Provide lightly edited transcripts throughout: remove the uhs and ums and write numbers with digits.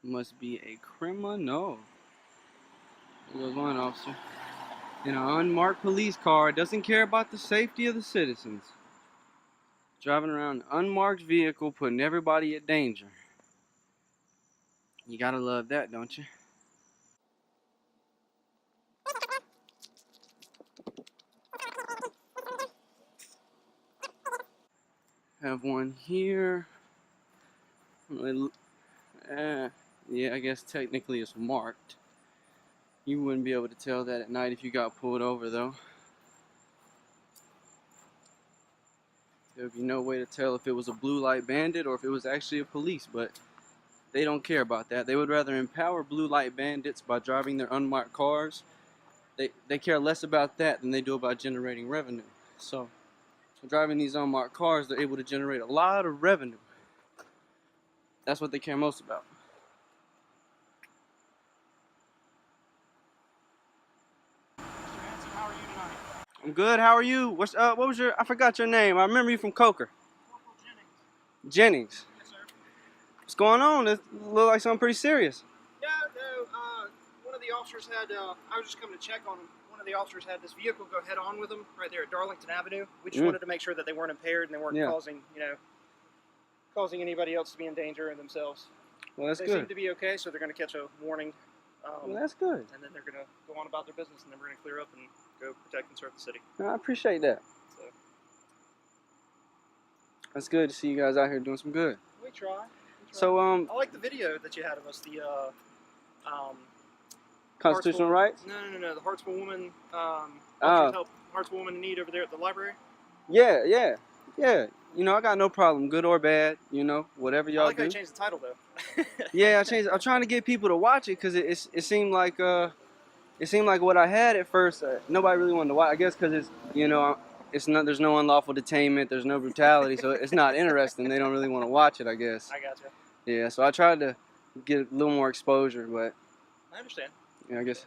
Must be a criminal. There goes one officer. In an unmarked police car, doesn't care about the safety of the citizens. Driving around an unmarked vehicle, putting everybody at danger. You gotta love that, don't you? Have one here. Yeah, I guess technically it's marked. You wouldn't be able to tell that at night if you got pulled over, though. There would be no way to tell if it was a blue light bandit or if it was actually a police, but they don't care about that. They would rather empower blue light bandits by driving their unmarked cars. They care less about that than they do about generating revenue. So, driving these unmarked cars, they're able to generate a lot of revenue. That's what they care most about. I'm good. How are you? What was your? I forgot your name. I remember you from Coker. Corporal Jennings. Jennings. Yes, sir. What's going on? It looked like something pretty serious. No, one of the officers had, I was just coming to check on him. One of the officers had this vehicle go head on with him right there at Darlington Avenue. We just wanted to make sure that they weren't impaired and they weren't causing anybody else to be in danger and themselves. Well, that's they good. They seem to be okay, so they're going to catch a warning. Well, that's good. And then they're going to go on about their business, and then we're going to clear up and go protect and serve the city. I appreciate that. So, that's good to see you guys out here doing some good. We try. So, I like the video that you had of us, the constitutional rights? No, the Hartsville woman, Hartsville woman in need over there at the library. Yeah. You know, I got no problem, good or bad. You know, whatever y'all do. I like how you changed the title though. Yeah, I changed. I'm trying to get people to watch it because it seemed like what I had at first. Nobody really wanted to watch. I guess because there's no unlawful detainment, there's no brutality, so it's not interesting. They don't really want to watch it, I guess. I gotcha. Yeah, so I tried to get a little more exposure, but I understand. Yeah, I guess.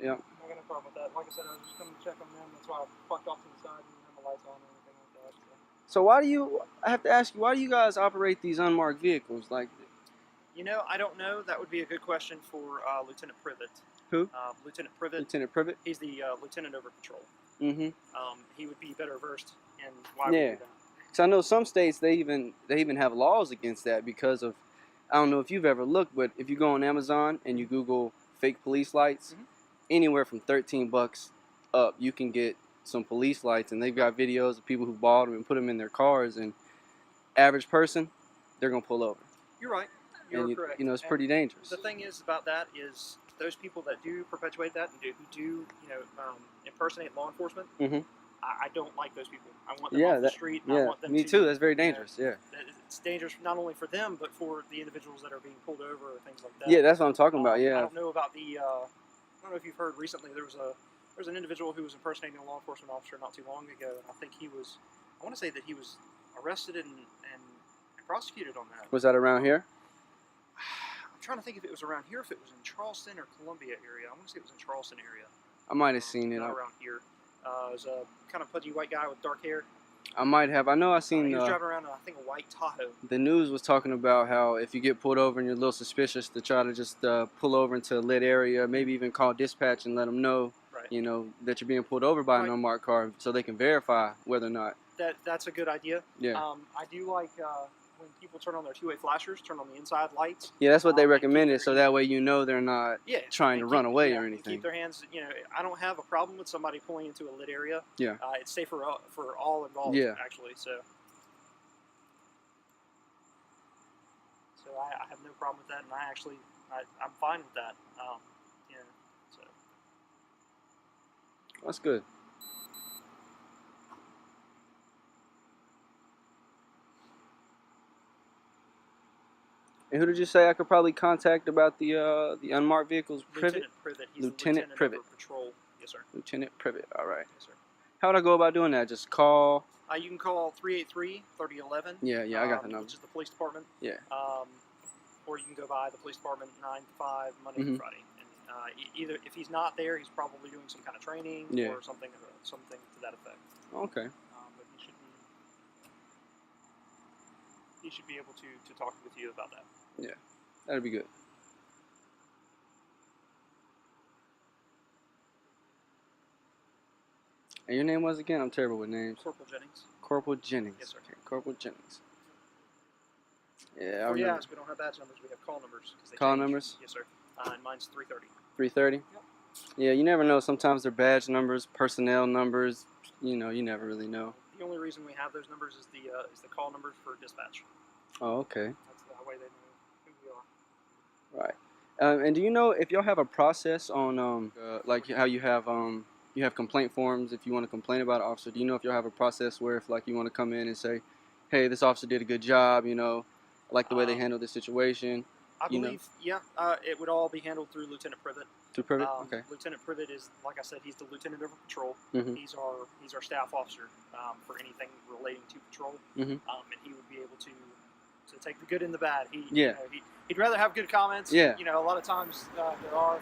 Yeah. I got no problem with that. Like I said, I was just coming to check on them. That's why I fucked off to the side and didn't have my lights on or anything like that. So I have to ask you, why do you guys operate these unmarked vehicles? Like, you know, I don't know. That would be a good question for Lieutenant Privet. Who? Lieutenant Privet. Lieutenant Privet? He's the lieutenant over patrol. Mm-hmm. He would be better versed in why we do that. Because I know some states they even have laws against that because of, I don't know if you've ever looked, but if you go on Amazon and you Google fake police lights, anywhere from $13 up, you can get some police lights, and they've got videos of people who bought them and put them in their cars, and average person, they're gonna pull over. You're right. You're correct. You know, it's pretty dangerous. The thing is about that is those people that do perpetuate that and who do impersonate law enforcement. I don't like those people. I want them off the street. And I want them me too. That's very dangerous. It's dangerous not only for them, but for the individuals that are being pulled over or things like that. Yeah, that's what I'm talking about. Yeah. I don't know about the. I don't know if you've heard recently. There was an individual who was impersonating a law enforcement officer not too long ago, and I think he was. I want to say that he was arrested and prosecuted on that. Was that around here? I'm trying to think if it was around here, if it was in Charleston or Columbia area. I want to say it was in Charleston area. I might have seen it. Not around here. It was a kind of pudgy white guy with dark hair. I might have. I know I seen. He was driving around, I think, a white Tahoe. The news was talking about how if you get pulled over and you're a little suspicious, to try to just pull over into a lit area, maybe even call dispatch and let them know, that you're being pulled over by an unmarked car, so they can verify whether or not. That's a good idea. Yeah. I do like when people turn on their two-way flashers, turn on the inside lights. Yeah, that's what they recommended, so that way they're not trying to run away or anything. Keep their hands, I don't have a problem with somebody pulling into a lit area. Yeah. It's safer for all involved, actually, so. So I have no problem with that, and I'm fine with that, so. That's good. And who did you say I could probably contact about the unmarked vehicles? Lieutenant Privet. He's Lieutenant Privet. Patrol. Yes, sir. Lieutenant Privet. All right. Yes, sir. How would I go about doing that? Just call? You can call 383-3011. Yeah, I got the number. Which is the police department. Yeah. Or you can go by the police department 9 to 5 Monday to Friday. And either if he's not there, he's probably doing some kind of training or something to that effect. Okay. But he should be able to talk with you about that. Yeah. That'd be good. And your name was again? I'm terrible with names. Corporal Jennings. Corporal Jennings. Yes, sir. Okay, Corporal Jennings. Yeah, I Oh remember. yeah, we don't have badge numbers. We have call numbers. 'Cause they Call change. numbers? Yes, sir. And mine's 330. 330? Yep. Yeah, you never know. Sometimes they're badge numbers, personnel numbers. You know, you never really know. The only reason we have those numbers is the call numbers for dispatch. Oh, okay. That's the way they know who we are. Right. And do you know if y'all have a process on like how you have complaint forms if you want to complain about an officer? Do you know if y'all have a process where if like you want to come in and say, hey, this officer did a good job, you know, I like the way they handled this situation? I believe, yeah, it would all be handled through Lieutenant Privet. Through Privet? Okay. Lieutenant Privet is, like I said, he's the lieutenant of patrol. Mm-hmm. He's our staff officer for anything relating to patrol, mm-hmm. And he would be able to take the good and the bad. Yeah. He'd rather have good comments. Yeah. You know, a lot of times there are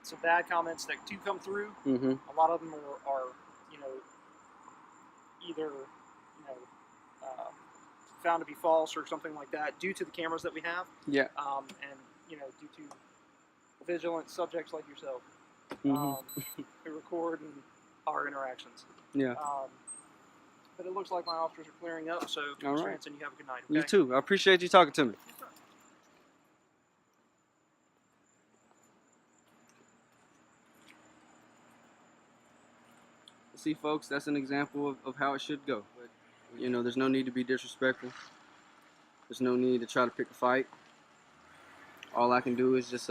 some bad comments that do come through. Mm-hmm. A lot of them are you know, either found to be false or something like that due to the cameras that we have. Yeah. And you know, due to vigilant subjects like yourself, mm-hmm. who record our interactions. Yeah. But it looks like my officers are clearing up, so all Mr. right. Hanson, you have a good night. Okay? You too. I appreciate you talking to me. Yes, sir. See, folks, that's an example of how it should go. But, you know, there's no need to be disrespectful. There's no need to try to pick a fight. All I can do is just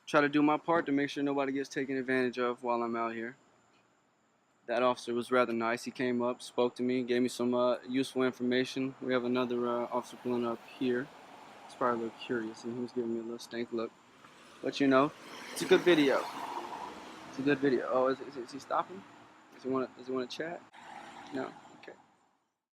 try to do my part to make sure nobody gets taken advantage of while I'm out here. That officer was rather nice. He came up, spoke to me, gave me some useful information. We have another officer pulling up here. He's probably a little curious, and he was giving me a little stank look. But you know, it's a good video. It's a good video. Oh, is he stopping? Does he want to chat? No.